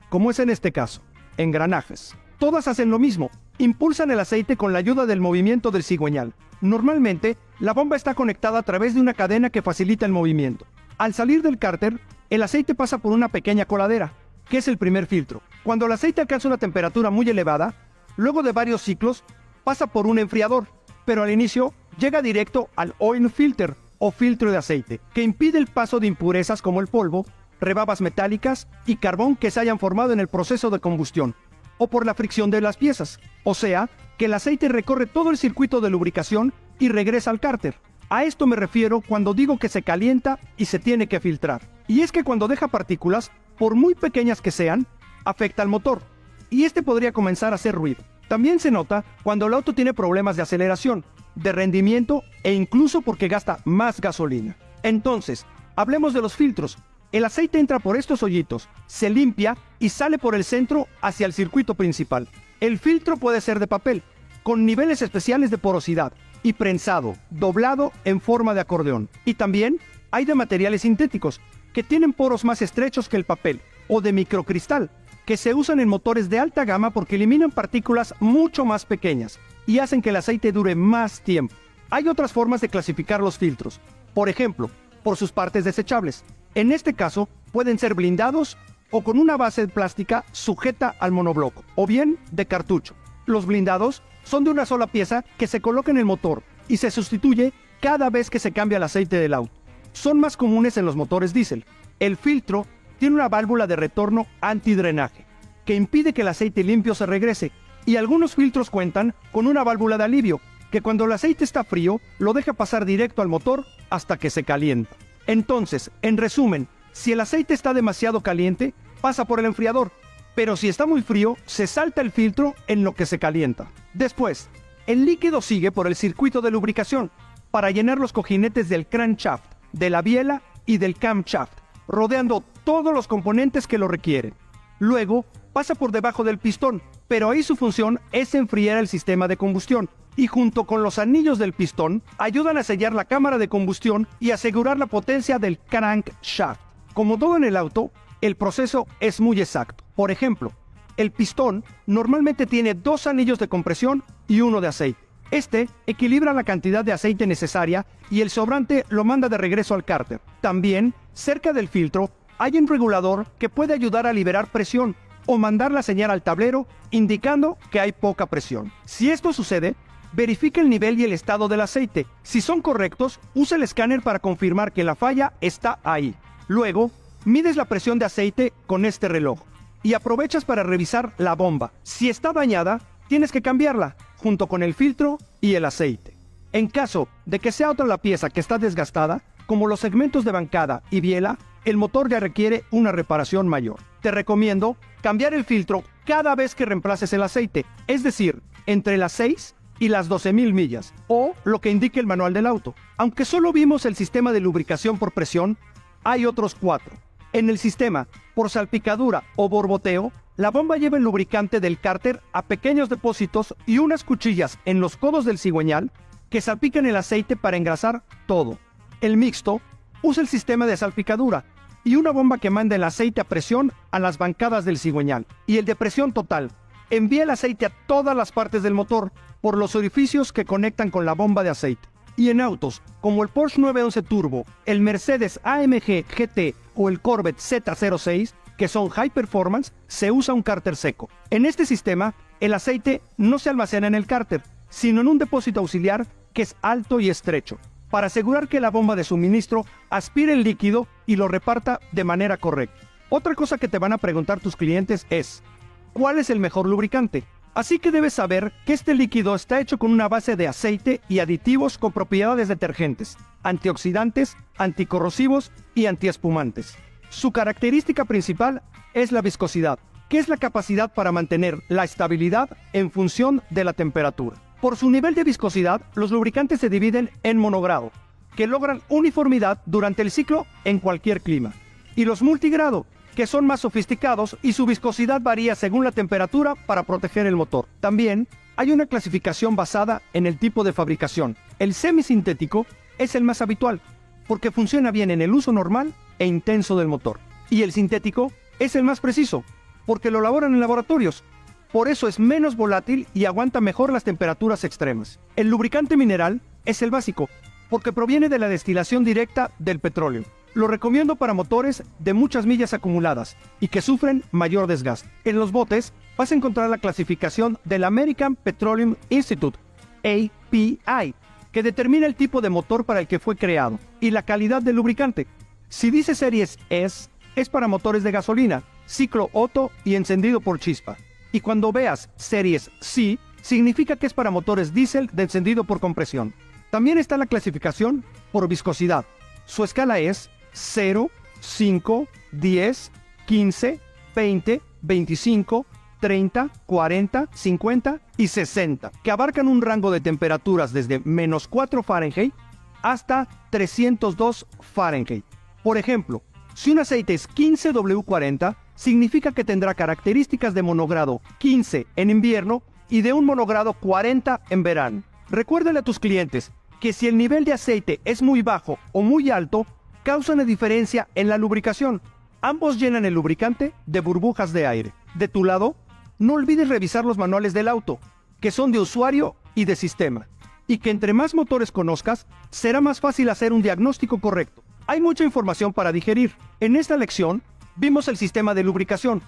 Speaker 2: como es en este caso, engranajes. Todas hacen lo mismo, impulsan el aceite con la ayuda del movimiento del cigüeñal. Normalmente, la bomba está conectada a través de una cadena que facilita el movimiento. Al salir del cárter, el aceite pasa por una pequeña coladera, que es el primer filtro. Cuando el aceite alcanza una temperatura muy elevada, luego de varios ciclos, pasa por un enfriador, pero al inicio llega directo al oil filter o filtro de aceite, que impide el paso de impurezas como el polvo, rebabas metálicas y carbón que se hayan formado en el proceso de combustión, o por la fricción de las piezas. O sea, que el aceite recorre todo el circuito de lubricación y regresa al cárter. A esto me refiero cuando digo que se calienta y se tiene que filtrar. Y es que cuando deja partículas, por muy pequeñas que sean, afecta al motor, y este podría comenzar a hacer ruido. También se nota cuando el auto tiene problemas de aceleración, de rendimiento e incluso porque gasta más gasolina. Entonces, hablemos de los filtros. El aceite entra por estos hoyitos, se limpia y sale por el centro hacia el circuito principal. El filtro puede ser de papel, con niveles especiales de porosidad, y prensado, doblado en forma de acordeón. Y también hay de materiales sintéticos, que tienen poros más estrechos que el papel, o de microcristal, que se usan en motores de alta gama porque eliminan partículas mucho más pequeñas y hacen que el aceite dure más tiempo. Hay otras formas de clasificar los filtros, por ejemplo, por sus partes desechables. En este caso, pueden ser blindados o con una base plástica sujeta al monobloco, o bien de cartucho. Los blindados son de una sola pieza que se coloca en el motor y se sustituye cada vez que se cambia el aceite del auto. Son más comunes en los motores diésel. El filtro tiene una válvula de retorno antidrenaje, que impide que el aceite limpio se regrese, y algunos filtros cuentan con una válvula de alivio, que cuando el aceite está frío, lo deja pasar directo al motor hasta que se calienta. Entonces, en resumen, si el aceite está demasiado caliente, pasa por el enfriador, pero si está muy frío, se salta el filtro en lo que se calienta. Después, el líquido sigue por el circuito de lubricación para llenar los cojinetes del crankshaft, de la biela y del camshaft, rodeando todos los componentes que lo requieren. Luego, pasa por debajo del pistón, pero ahí su función es enfriar el sistema de combustión, y junto con los anillos del pistón, ayudan a sellar la cámara de combustión y asegurar la potencia del crankshaft. Como todo en el auto, el proceso es muy exacto. Por ejemplo, el pistón normalmente tiene 2 anillos de compresión y 1 de aceite. Este equilibra la cantidad de aceite necesaria y el sobrante lo manda de regreso al cárter. También, cerca del filtro, hay un regulador que puede ayudar a liberar presión o mandar la señal al tablero indicando que hay poca presión. Si esto sucede, verifica el nivel y el estado del aceite. Si son correctos, usa el escáner para confirmar que la falla está ahí. Luego, mides la presión de aceite con este reloj y aprovechas para revisar la bomba. Si está dañada, tienes que cambiarla, junto con el filtro y el aceite. En caso de que sea otra la pieza que está desgastada, como los segmentos de bancada y biela, el motor ya requiere una reparación mayor. Te recomiendo cambiar el filtro cada vez que reemplaces el aceite, es decir, entre las 6 y las 12,000 millas, o lo que indique el manual del auto. Aunque solo vimos el sistema de lubricación por presión, hay otros 4. En el sistema por salpicadura o borboteo, la bomba lleva el lubricante del cárter a pequeños depósitos y unas cuchillas en los codos del cigüeñal que salpican el aceite para engrasar todo. El mixto usa el sistema de salpicadura y una bomba que manda el aceite a presión a las bancadas del cigüeñal. Y el de presión total envía el aceite a todas las partes del motor por los orificios que conectan con la bomba de aceite. Y en autos como el Porsche 911 Turbo, el Mercedes AMG GT o el Corvette Z06, que son high performance, se usa un cárter seco. En este sistema, el aceite no se almacena en el cárter, sino en un depósito auxiliar que es alto y estrecho, para asegurar que la bomba de suministro aspire el líquido y lo reparta de manera correcta. Otra cosa que te van a preguntar tus clientes es, ¿cuál es el mejor lubricante? Así que debes saber que este líquido está hecho con una base de aceite y aditivos con propiedades detergentes, antioxidantes, anticorrosivos y antiespumantes. Su característica principal es la viscosidad, que es la capacidad para mantener la estabilidad en función de la temperatura. Por su nivel de viscosidad, los lubricantes se dividen en monogrado, que logran uniformidad durante el ciclo en cualquier clima, y los multigrado, que son más sofisticados y su viscosidad varía según la temperatura para proteger el motor. También hay una clasificación basada en el tipo de fabricación. El semisintético es el más habitual, porque funciona bien en el uso normal e intenso del motor. Y el sintético es el más preciso, porque lo elaboran en laboratorios. Por eso es menos volátil y aguanta mejor las temperaturas extremas. El lubricante mineral es el básico, porque proviene de la destilación directa del petróleo. Lo recomiendo para motores de muchas millas acumuladas y que sufren mayor desgaste. En los botes vas a encontrar la clasificación del American Petroleum Institute, API, que determina el tipo de motor para el que fue creado y la calidad del lubricante. Si dice Series S, es para motores de gasolina, ciclo Otto y encendido por chispa. Y cuando veas Series C, significa que es para motores diésel de encendido por compresión. También está la clasificación por viscosidad. Su escala es 0, 5, 10, 15, 20, 25, 30, 40, 50 y 60, que abarcan un rango de temperaturas desde menos 4 Fahrenheit hasta 302 Fahrenheit. Por ejemplo, si un aceite es 15W40, significa que tendrá características de monogrado 15 en invierno y de un monogrado 40 en verano. Recuérdale a tus clientes que si el nivel de aceite es muy bajo o muy alto, causa una diferencia en la lubricación. Ambos llenan el lubricante de burbujas de aire. De tu lado, no olvides revisar los manuales del auto, que son de usuario y de sistema, y que entre más motores conozcas, será más fácil hacer un diagnóstico correcto. Hay mucha información para digerir. En esta lección, vimos el sistema de lubricación,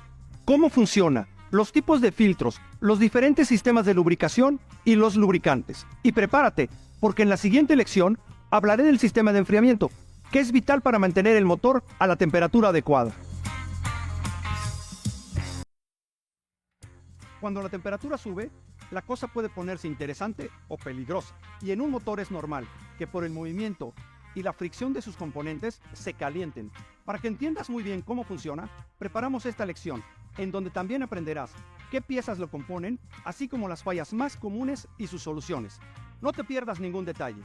Speaker 2: cómo funciona, los tipos de filtros, los diferentes sistemas de lubricación y los lubricantes. Y prepárate, porque en la siguiente lección hablaré del sistema de enfriamiento, que es vital para mantener el motor a la temperatura adecuada. Cuando la temperatura sube, la cosa puede ponerse interesante o peligrosa. Y en un motor es normal que por el movimiento y la fricción de sus componentes se calienten. Para que entiendas muy bien cómo funciona, preparamos esta lección, en donde también aprenderás qué piezas lo componen, así como las fallas más comunes y sus soluciones. No te pierdas ningún detalle.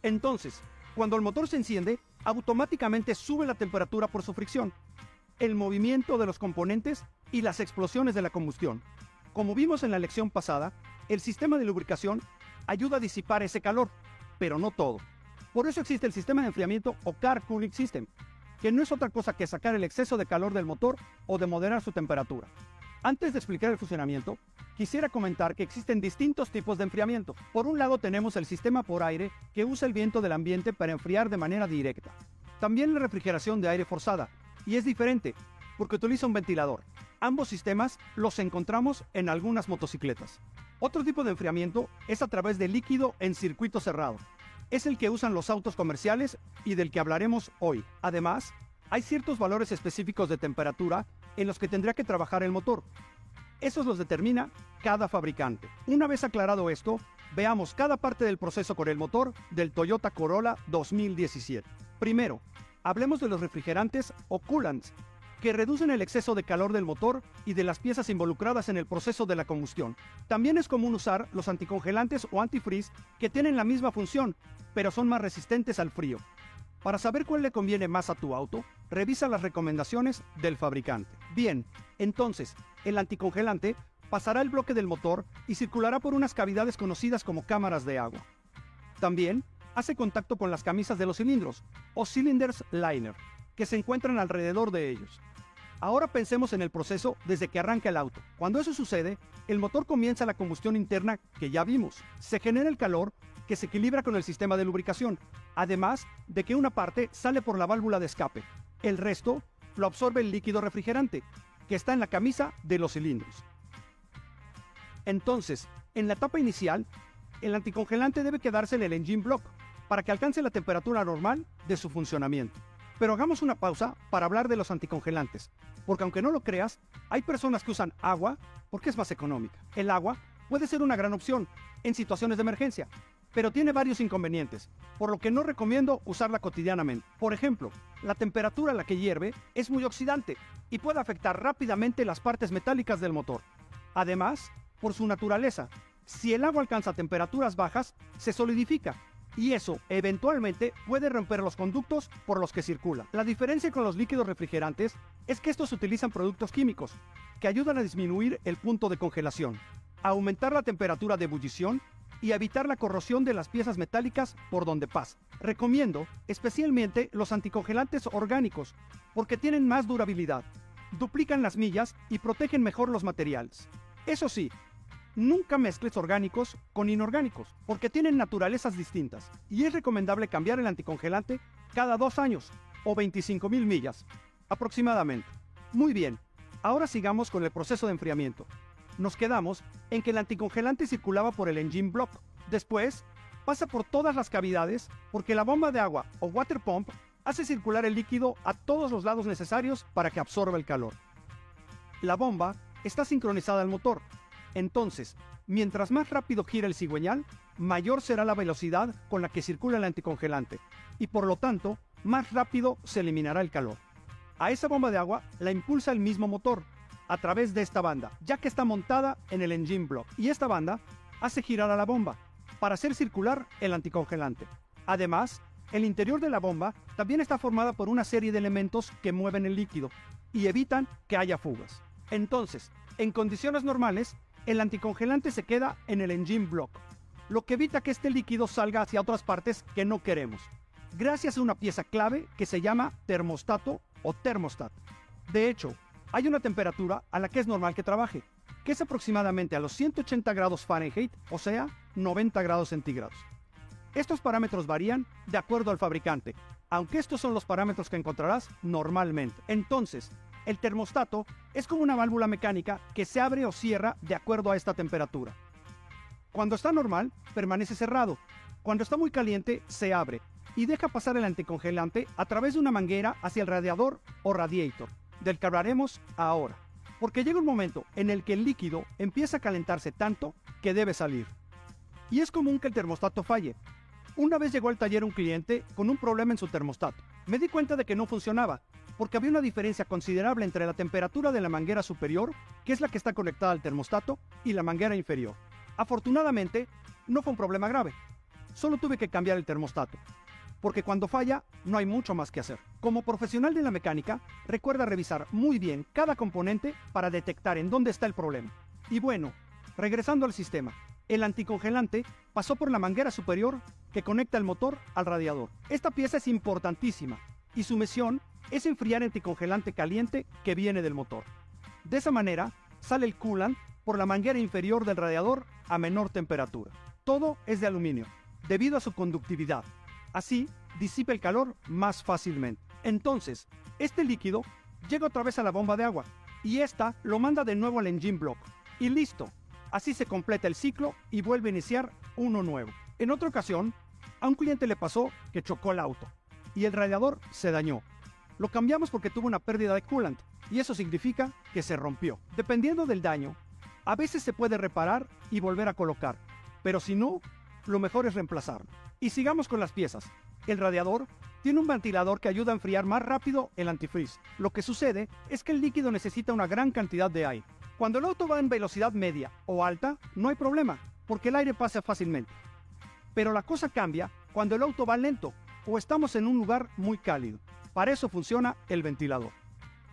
Speaker 2: Entonces, cuando el motor se enciende, automáticamente sube la temperatura por su fricción, el movimiento de los componentes y las explosiones de la combustión. Como vimos en la lección pasada, el sistema de lubricación ayuda a disipar ese calor, pero no todo. Por eso existe el sistema de enfriamiento o Car Cooling System, que no es otra cosa que sacar el exceso de calor del motor o de moderar su temperatura. Antes de explicar el funcionamiento, quisiera comentar que existen distintos tipos de enfriamiento. Por un lado tenemos el sistema por aire, que usa el viento del ambiente para enfriar de manera directa. También la refrigeración de aire forzada, y es diferente, porque utiliza un ventilador. Ambos sistemas los encontramos en algunas motocicletas. Otro tipo de enfriamiento es a través de líquido en circuito cerrado. Es el que usan los autos comerciales y del que hablaremos hoy. Además, hay ciertos valores específicos de temperatura en los que tendría que trabajar el motor. Esos los determina cada fabricante. Una vez aclarado esto, veamos cada parte del proceso con el motor del Toyota Corolla 2017. Primero, hablemos de los refrigerantes o coolants, que reducen el exceso de calor del motor y de las piezas involucradas en el proceso de la combustión. También es común usar los anticongelantes o antifreeze, que tienen la misma función, pero son más resistentes al frío. Para saber cuál le conviene más a tu auto, revisa las recomendaciones del fabricante. Bien, entonces, el anticongelante pasará el bloque del motor y circulará por unas cavidades conocidas como cámaras de agua. También hace contacto con las camisas de los cilindros, o cylinders liner, que se encuentran alrededor de ellos. Ahora pensemos en el proceso desde que arranca el auto. Cuando eso sucede, el motor comienza la combustión interna que ya vimos. Se genera el calor que se equilibra con el sistema de lubricación, además de que una parte sale por la válvula de escape. El resto lo absorbe el líquido refrigerante, que está en la camisa de los cilindros. Entonces, en la etapa inicial, el anticongelante debe quedarse en el engine block para que alcance la temperatura normal de su funcionamiento. Pero hagamos una pausa para hablar de los anticongelantes, porque aunque no lo creas, hay personas que usan agua porque es más económica. El agua puede ser una gran opción en situaciones de emergencia, pero tiene varios inconvenientes, por lo que no recomiendo usarla cotidianamente. Por ejemplo, la temperatura a la que hierve es muy oxidante y puede afectar rápidamente las partes metálicas del motor. Además, por su naturaleza, si el agua alcanza temperaturas bajas, se solidifica, y eso eventualmente puede romper los conductos por los que circula. La diferencia con los líquidos refrigerantes es que estos utilizan productos químicos que ayudan a disminuir el punto de congelación, a aumentar la temperatura de ebullición y a evitar la corrosión de las piezas metálicas por donde pasa. Recomiendo especialmente los anticongelantes orgánicos porque tienen más durabilidad, duplican las millas y protegen mejor los materiales. Eso sí, nunca mezcles orgánicos con inorgánicos, porque tienen naturalezas distintas, y es recomendable cambiar el anticongelante cada 2 años, o 25,000 millas, aproximadamente. Muy bien, ahora sigamos con el proceso de enfriamiento. Nos quedamos en que el anticongelante circulaba por el engine block. Después, pasa por todas las cavidades, porque la bomba de agua, o water pump, hace circular el líquido a todos los lados necesarios para que absorba el calor. La bomba está sincronizada al motor. Entonces, mientras más rápido gira el cigüeñal, mayor será la velocidad con la que circula el anticongelante, y por lo tanto, más rápido se eliminará el calor. A esa bomba de agua la impulsa el mismo motor, a través de esta banda, ya que está montada en el engine block, y esta banda hace girar a la bomba, para hacer circular el anticongelante. Además, el interior de la bomba también está formada por una serie de elementos que mueven el líquido, y evitan que haya fugas. Entonces, En condiciones normales, el anticongelante se queda en el engine block, lo que evita que este líquido salga hacia otras partes que no queremos, gracias a una pieza clave que se llama termostato o termostat. De hecho, hay una temperatura a la que es normal que trabaje, que es aproximadamente a los 180 grados Fahrenheit, o sea, 90 grados centígrados. Estos parámetros varían de acuerdo al fabricante, aunque estos son los parámetros que encontrarás normalmente. Entonces, el termostato es como una válvula mecánica que se abre o cierra de acuerdo a esta temperatura. Cuando está normal, permanece cerrado. Cuando está muy caliente, se abre y deja pasar el anticongelante a través de una manguera hacia el radiador o radiator, del que hablaremos ahora. Porque llega un momento en el que el líquido empieza a calentarse tanto que debe salir. Y es común que el termostato falle. Una vez llegó al taller un cliente con un problema en su termostato. Me di cuenta de que no funcionaba, porque había una diferencia considerable entre la temperatura de la manguera superior, que es la que está conectada al termostato, y la manguera inferior. Afortunadamente, no fue un problema grave. Solo tuve que cambiar el termostato, porque cuando falla, no hay mucho más que hacer. Como profesional de la mecánica, recuerda revisar muy bien cada componente para detectar en dónde está el problema. Y bueno, regresando al sistema, el anticongelante pasó por la manguera superior que conecta el motor al radiador. Esta pieza es importantísima y su misión es enfriar el anticongelante caliente que viene del motor. De esa manera, sale el coolant por la manguera inferior del radiador a menor temperatura. Todo es de aluminio, debido a su conductividad. Así, disipa el calor más fácilmente. Entonces, este líquido llega otra vez a la bomba de agua y esta lo manda de nuevo al engine block. Y listo. Así se completa el ciclo y vuelve a iniciar uno nuevo. En otra ocasión, a un cliente le pasó que chocó el auto y el radiador se dañó. Lo cambiamos porque tuvo una pérdida de coolant y eso significa que se rompió. Dependiendo del daño, a veces se puede reparar y volver a colocar, pero si no, lo mejor es reemplazarlo. Y sigamos con las piezas. El radiador tiene un ventilador que ayuda a enfriar más rápido el antifreeze. Lo que sucede es que el líquido necesita una gran cantidad de aire. Cuando el auto va en velocidad media o alta, no hay problema, porque el aire pasa fácilmente. Pero la cosa cambia cuando el auto va lento o estamos en un lugar muy cálido. Para eso funciona el ventilador.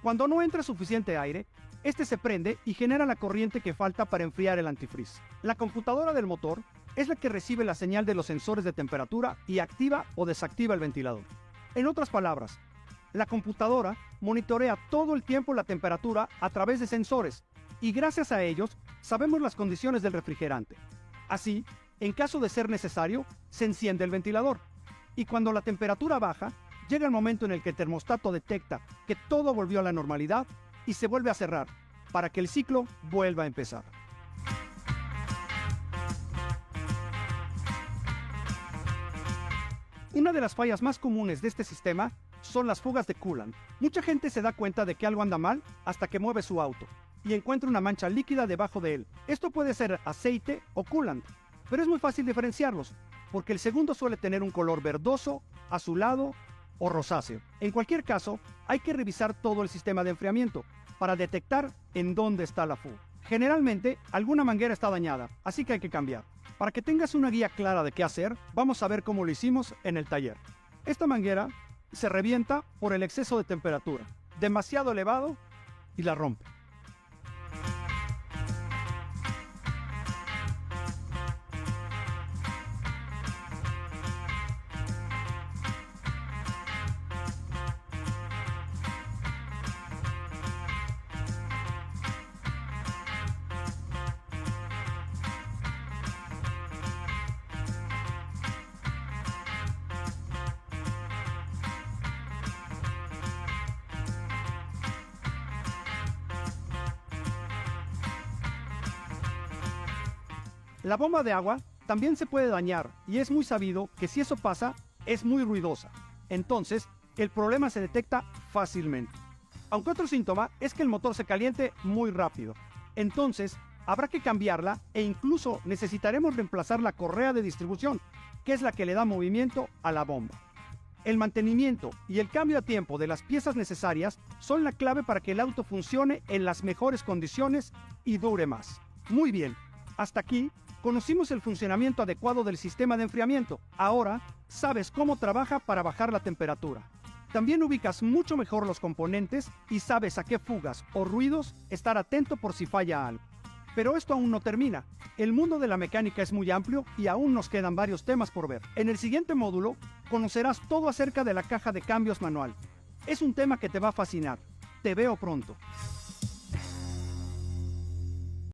Speaker 2: Cuando no entra suficiente aire, este se prende y genera la corriente que falta para enfriar el antifreeze. La computadora del motor es la que recibe la señal de los sensores de temperatura y activa o desactiva el ventilador. En otras palabras, la computadora monitorea todo el tiempo la temperatura a través de sensores y gracias a ellos sabemos las condiciones del refrigerante. Así, en caso de ser necesario, se enciende el ventilador y cuando la temperatura baja, llega el momento en el que el termostato detecta que todo volvió a la normalidad y se vuelve a cerrar para que el ciclo vuelva a empezar. Una de las fallas más comunes de este sistema son las fugas de coolant. Mucha gente se da cuenta de que algo anda mal hasta que mueve su auto y encuentra una mancha líquida debajo de él. Esto puede ser aceite o coolant, pero es muy fácil diferenciarlos, porque el segundo suele tener un color verdoso, azulado o rosáceo. En cualquier caso, hay que revisar todo el sistema de enfriamiento para detectar en dónde está la fuga. Generalmente, alguna manguera está dañada, así que hay que cambiar. Para que tengas una guía clara de qué hacer, vamos a ver cómo lo hicimos en el taller. Esta manguera se revienta por el exceso de temperatura, demasiado elevado, y la rompe. La bomba de agua también se puede dañar y es muy sabido que si eso pasa, es muy ruidosa. Entonces, el problema se detecta fácilmente. Aunque otro síntoma es que el motor se caliente muy rápido. Entonces, habrá que cambiarla e incluso necesitaremos reemplazar la correa de distribución, que es la que le da movimiento a la bomba. El mantenimiento y el cambio a tiempo de las piezas necesarias son la clave para que el auto funcione en las mejores condiciones y dure más. Muy bien, hasta aquí conocimos el funcionamiento adecuado del sistema de enfriamiento. Ahora sabes cómo trabaja para bajar la temperatura. También ubicas mucho mejor los componentes y sabes a qué fugas o ruidos estar atento por si falla algo. Pero esto aún no termina. El mundo de la mecánica es muy amplio y aún nos quedan varios temas por ver. En el siguiente módulo conocerás todo acerca de la caja de cambios manual. Es un tema que te va a fascinar. Te veo pronto.